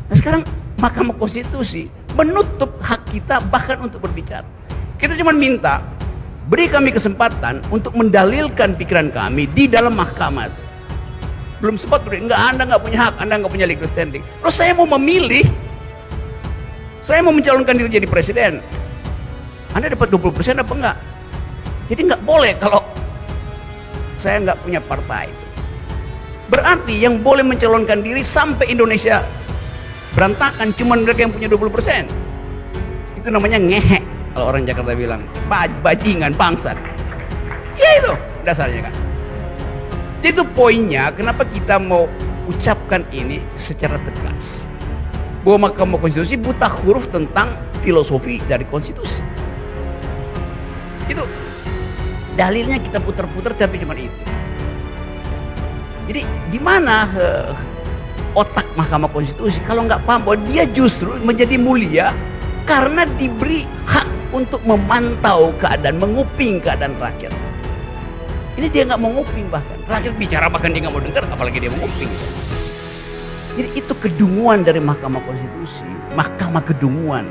Nah sekarang Mahkamah Konstitusi menutup hak kita bahkan untuk berbicara. Kita cuma minta, beri kami kesempatan untuk mendalilkan pikiran kami di dalam mahkamah. Belum sempat, Anda nggak punya hak, Anda nggak punya legal standing. Terus saya mau memilih, saya mau mencalonkan diri jadi presiden. Anda dapat 20% apa enggak? Jadi nggak boleh kalau saya nggak punya partai. Berarti yang boleh mencalonkan diri sampai Indonesia berantakan cuma mereka yang punya 20%. Itu namanya ngehek, kalau orang Jakarta bilang, bajingan, bangsat. Ya itu dasarnya kan. Itu poinnya kenapa kita mau ucapkan ini secara tegas, bahwa Mahkamah Konstitusi buta huruf tentang filosofi dari konstitusi. Itu dalilnya kita putar-putar tapi cuma itu. Jadi di mana otak Mahkamah Konstitusi kalau nggak paham bahwa dia justru menjadi mulia karena diberi hak untuk memantau keadaan, menguping keadaan rakyat. Ini dia nggak mau nguping, bahkan rakyat bicara bahkan dia nggak mau dengar, apalagi dia mau nguping. Jadi itu kedunguan dari Mahkamah Konstitusi, mahkamah kedunguan.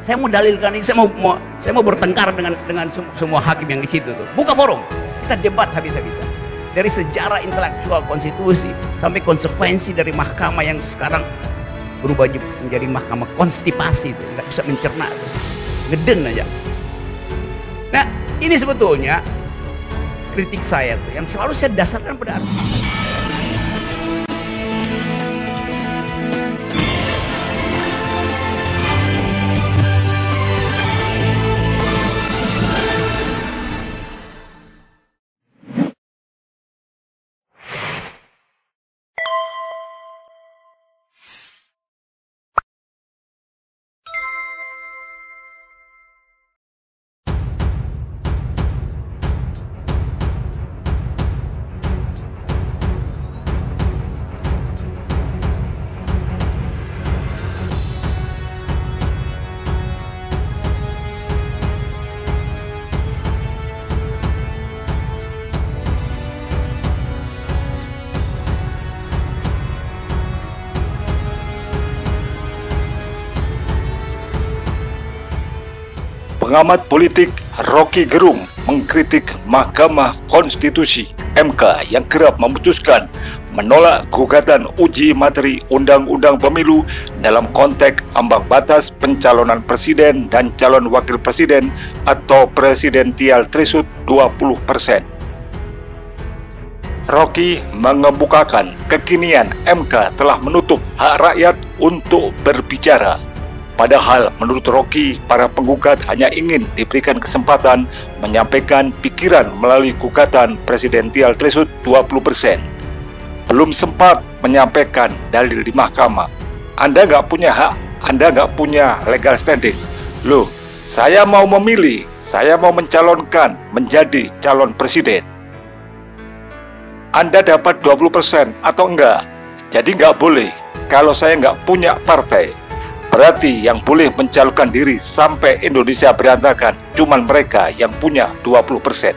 Saya mau dalilkan ini, saya mau bertengkar dengan semua hakim yang di situ tuh. Buka forum, kita debat habis-habisan. Dari sejarah intelektual konstitusi sampai konsekuensi dari mahkamah yang sekarang berubah menjadi mahkamah konstipasi itu, nggak bisa mencerna, ngeden aja. Nah ini sebetulnya kritik saya tuh yang selalu saya dasarkan pada argumen. Pengamat politik Rocky Gerung mengkritik Mahkamah Konstitusi (MK) yang kerap memutuskan menolak gugatan uji materi Undang-Undang Pemilu dalam konteks ambang batas pencalonan presiden dan calon wakil presiden atau presidensial threshold 20%. Rocky mengemukakan kekinian MK telah menutup hak rakyat untuk berbicara. Padahal menurut Rocky, para penggugat hanya ingin diberikan kesempatan menyampaikan pikiran melalui gugatan presidensial threshold 20%. Belum sempat menyampaikan dalil di mahkamah. Anda nggak punya hak, Anda nggak punya legal standing. Loh, saya mau memilih, saya mau mencalonkan menjadi calon presiden. Anda dapat 20% atau enggak? Jadi nggak boleh. Kalau saya nggak punya partai, berarti yang boleh mencalonkan diri sampai Indonesia berantakan cuman mereka yang punya 20%.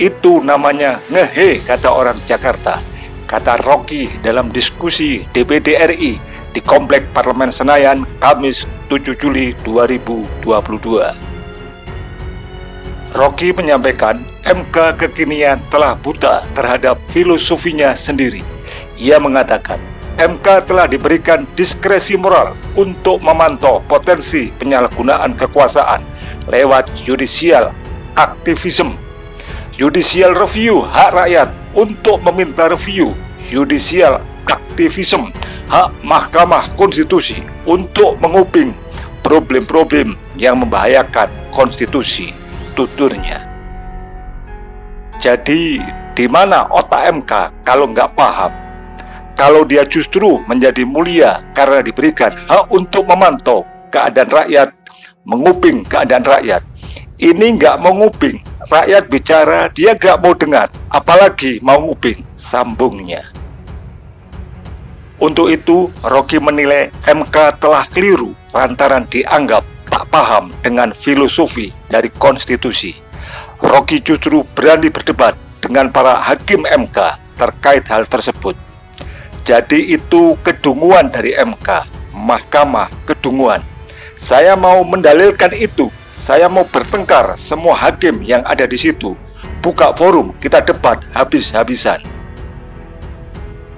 Itu namanya ngehe, kata orang Jakarta. Kata Rocky dalam diskusi DPD RI di Komplek Parlemen Senayan, Kamis 7 Juli 2022. Rocky menyampaikan MK kekinian telah buta terhadap filosofinya sendiri. Ia mengatakan MK telah diberikan diskresi moral untuk memantau potensi penyalahgunaan kekuasaan lewat judicial activism, judicial review hak rakyat untuk meminta review, judicial activism hak Mahkamah Konstitusi untuk menguping problem-problem yang membahayakan konstitusi, tuturnya. Jadi di mana otak MK kalau nggak paham? Kalau dia justru menjadi mulia karena diberikan hak untuk memantau keadaan rakyat, menguping keadaan rakyat. Ini nggak mau nguping, rakyat bicara dia nggak mau dengar, apalagi mau nguping, sambungnya. Untuk itu, Rocky menilai MK telah keliru lantaran dianggap tak paham dengan filosofi dari konstitusi. Rocky justru berani berdebat dengan para hakim MK terkait hal tersebut. Jadi itu kedunguan dari MK, Mahkamah Kedunguan. Saya mau mendalilkan itu. Saya mau bertengkar semua hakim yang ada di situ. Buka forum, kita debat habis-habisan.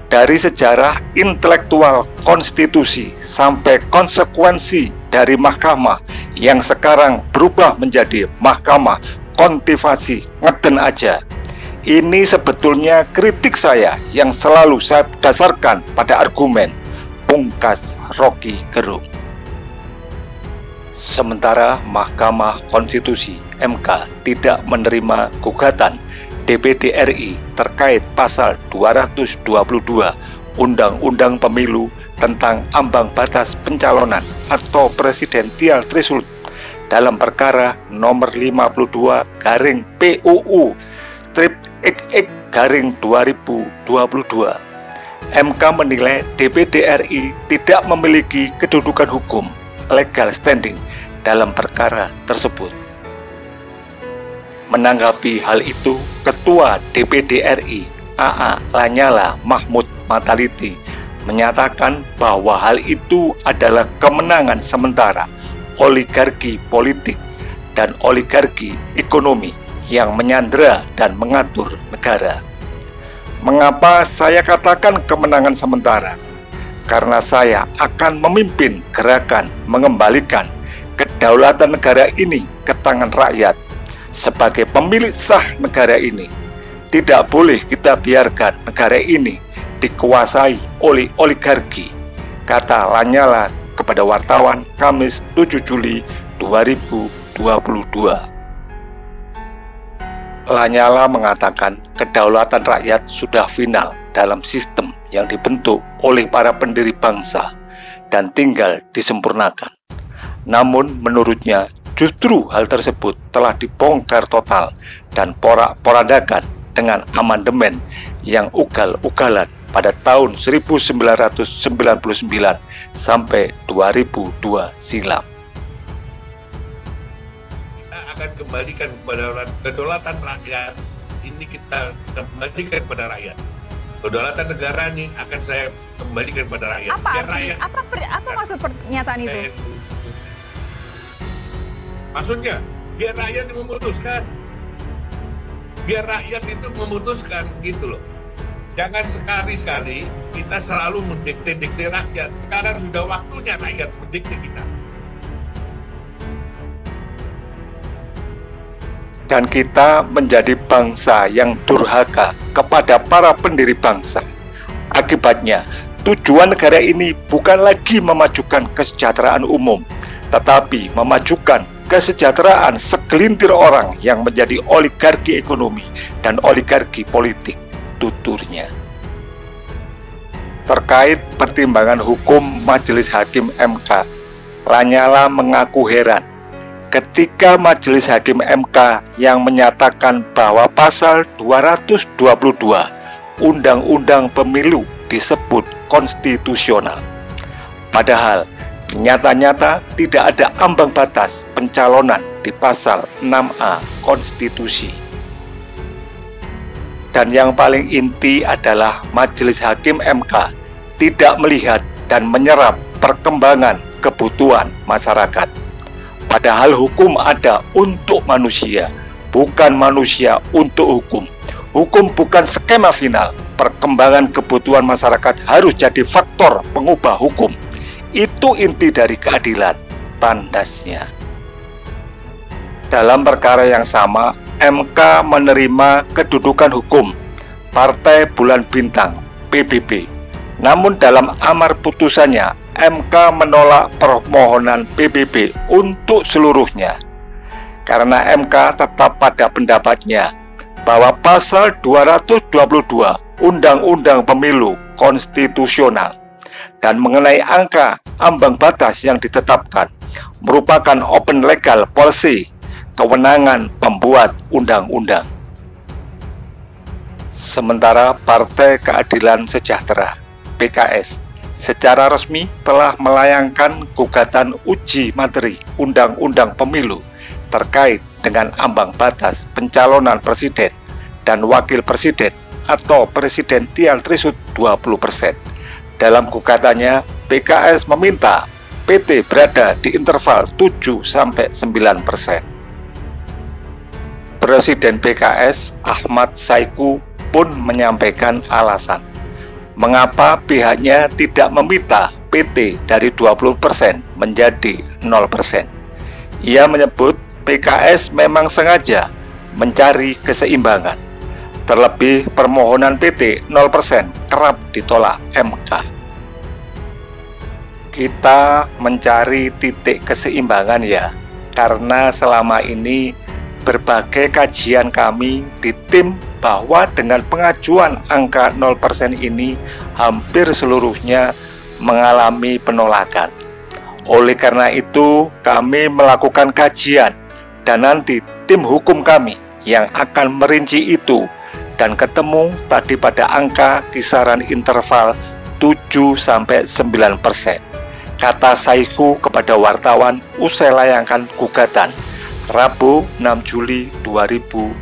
Dari sejarah intelektual konstitusi sampai konsekuensi dari mahkamah yang sekarang berubah menjadi mahkamah kontivasi ngeden aja. Ini sebetulnya kritik saya yang selalu saya dasarkan pada argumen pungkas Rocky Gerung. Sementara Mahkamah Konstitusi (MK) tidak menerima gugatan DPD RI terkait pasal 222 Undang-Undang Pemilu tentang ambang batas pencalonan atau presidensial threshold dalam perkara nomor 52/PUU/XX/2022. MK menilai DPD RI tidak memiliki kedudukan hukum legal standing dalam perkara tersebut. Menanggapi hal itu, Ketua DPD RI AA Lanyala Mahmud Mataliti menyatakan bahwa hal itu adalah kemenangan sementara oligarki politik dan oligarki ekonomi yang menyandera dan mengatur negara. Mengapa saya katakan kemenangan sementara? Karena saya akan memimpin gerakan mengembalikan kedaulatan negara ini ke tangan rakyat. Sebagai pemilik sah negara ini, tidak boleh kita biarkan negara ini dikuasai oleh oligarki, kata Lanyala kepada wartawan Kamis 7 Juli 2022. Lanyala mengatakan kedaulatan rakyat sudah final dalam sistem yang dibentuk oleh para pendiri bangsa dan tinggal disempurnakan. Namun menurutnya justru hal tersebut telah dibongkar total dan porak-porandakan dengan amandemen yang ugal-ugalan pada tahun 1999 sampai 2002 silam. Kita akan kembalikan kepada kedaulatan rakyat. Ini kita kembalikan kepada rakyat. Kedaulatan negara ini akan saya kembalikan kepada rakyat. Apa maksud pernyataan itu? Maksudnya, biar rakyat memutuskan. Biar rakyat itu memutuskan, gitu loh. Jangan sekali-sekali kita selalu mendikte-dikte rakyat. Sekarang sudah waktunya rakyat mendikte kita. Dan kita menjadi bangsa yang durhaka kepada para pendiri bangsa. Akibatnya, tujuan negara ini bukan lagi memajukan kesejahteraan umum, tetapi memajukan kesejahteraan segelintir orang yang menjadi oligarki ekonomi dan oligarki politik, tuturnya. Terkait pertimbangan hukum Majelis Hakim MK, Lanyala mengaku heran ketika Majelis Hakim MK yang menyatakan bahwa pasal 222 Undang-Undang Pemilu disebut konstitusional. Padahal nyata-nyata tidak ada ambang batas pencalonan di pasal 6A Konstitusi. Dan yang paling inti adalah Majelis Hakim MK tidak melihat dan menyerap perkembangan kebutuhan masyarakat. Padahal hukum ada untuk manusia, bukan manusia untuk hukum. Hukum bukan skema final. Perkembangan kebutuhan masyarakat harus jadi faktor pengubah hukum. Itu inti dari keadilan, tandasnya. Dalam perkara yang sama, MK menerima kedudukan hukum Partai Bulan Bintang (PBB). Namun dalam amar putusannya, MK menolak permohonan PBB untuk seluruhnya. Karena MK tetap pada pendapatnya bahwa pasal 222 Undang-Undang Pemilu konstitusional dan mengenai angka ambang batas yang ditetapkan merupakan open legal policy, kewenangan pembuat undang-undang. Sementara Partai Keadilan Sejahtera (PKS) secara resmi telah melayangkan gugatan uji materi Undang-Undang Pemilu terkait dengan ambang batas pencalonan presiden dan wakil presiden atau presidensial threshold 20%. Dalam gugatannya, PKS meminta PT berada di interval 7-9%. Presiden PKS Ahmad Saiku pun menyampaikan alasan mengapa pihaknya tidak meminta PT dari 20% menjadi 0%. Ia menyebut PKS memang sengaja mencari keseimbangan. Terlebih permohonan PT 0% kerap ditolak MK. Kita mencari titik keseimbangan ya, karena selama ini berbagai kajian kami di tim bahwa dengan pengajuan angka 0% ini hampir seluruhnya mengalami penolakan. Oleh karena itu kami melakukan kajian dan nanti tim hukum kami yang akan merinci itu dan ketemu tadi pada angka kisaran interval 7-9%. Kata Saiku kepada wartawan usai layangkan gugatan Rabu 6 Juli 2022.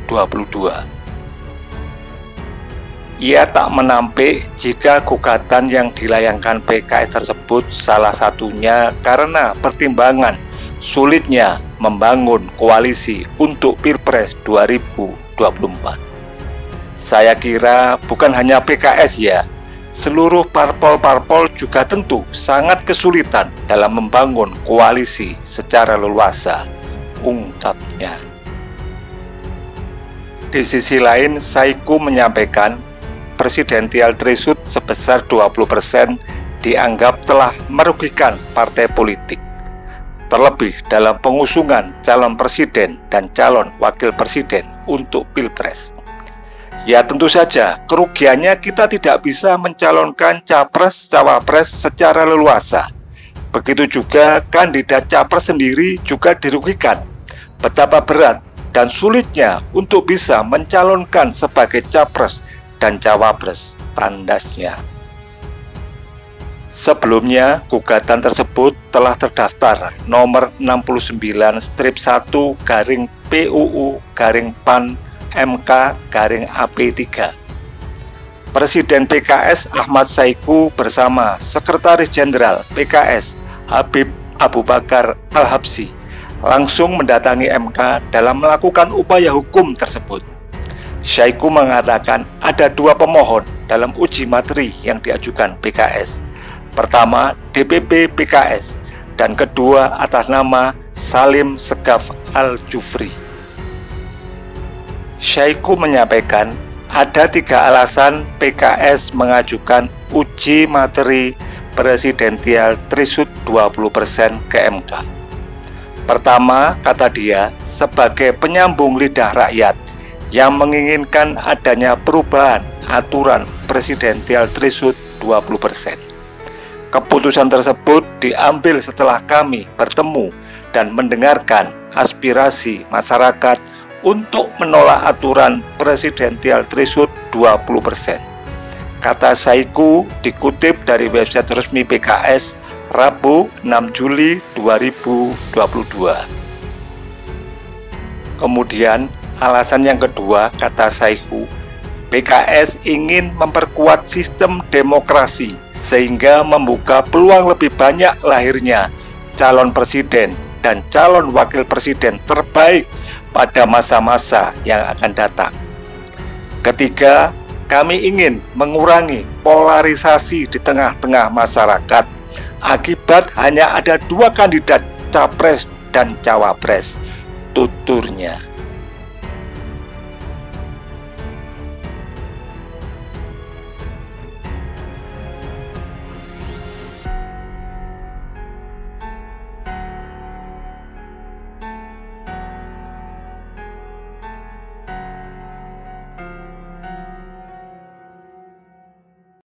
Ia tak menampik jika gugatan yang dilayangkan PKS tersebut salah satunya karena pertimbangan sulitnya membangun koalisi untuk Pilpres 2024. Saya kira bukan hanya PKS ya, seluruh parpol-parpol juga tentu sangat kesulitan dalam membangun koalisi secara leluasa, ungkapnya. Di sisi lain, Saiku menyampaikan presidensial threshold sebesar 20% dianggap telah merugikan partai politik, terlebih dalam pengusungan calon presiden dan calon wakil presiden untuk Pilpres. Ya tentu saja, kerugiannya kita tidak bisa mencalonkan capres-cawapres secara leluasa. Begitu juga kandidat capres sendiri juga dirugikan. Betapa berat dan sulitnya untuk bisa mencalonkan sebagai capres dan cawapres, tandasnya. Sebelumnya, gugatan tersebut telah terdaftar nomor 69-1-PUU-PAN MK-AP3. Presiden PKS Ahmad Saiku bersama Sekretaris Jenderal PKS Habib Abu Bakar Al-Habsyi langsung mendatangi MK dalam melakukan upaya hukum tersebut. Saiku mengatakan ada dua pemohon dalam uji materi yang diajukan PKS. Pertama, DPP PKS, dan kedua atas nama Salim Segaf Al-Jufri. Saiku menyampaikan ada 3 alasan PKS mengajukan uji materi presidensial threshold 20% ke MK. Pertama, kata dia, sebagai penyambung lidah rakyat yang menginginkan adanya perubahan aturan presidensial threshold 20%. Keputusan tersebut diambil setelah kami bertemu dan mendengarkan aspirasi masyarakat untuk menolak aturan presidensial threshold 20%. Kata Saiku dikutip dari website resmi PKS Rabu 6 Juli 2022. Kemudian alasan yang kedua, kata Saiku, PKS ingin memperkuat sistem demokrasi sehingga membuka peluang lebih banyak lahirnya calon presiden dan calon wakil presiden terbaik pada masa-masa yang akan datang. Ketiga, kami ingin mengurangi polarisasi di tengah-tengah masyarakat akibat hanya ada 2 kandidat capres dan cawapres, tuturnya.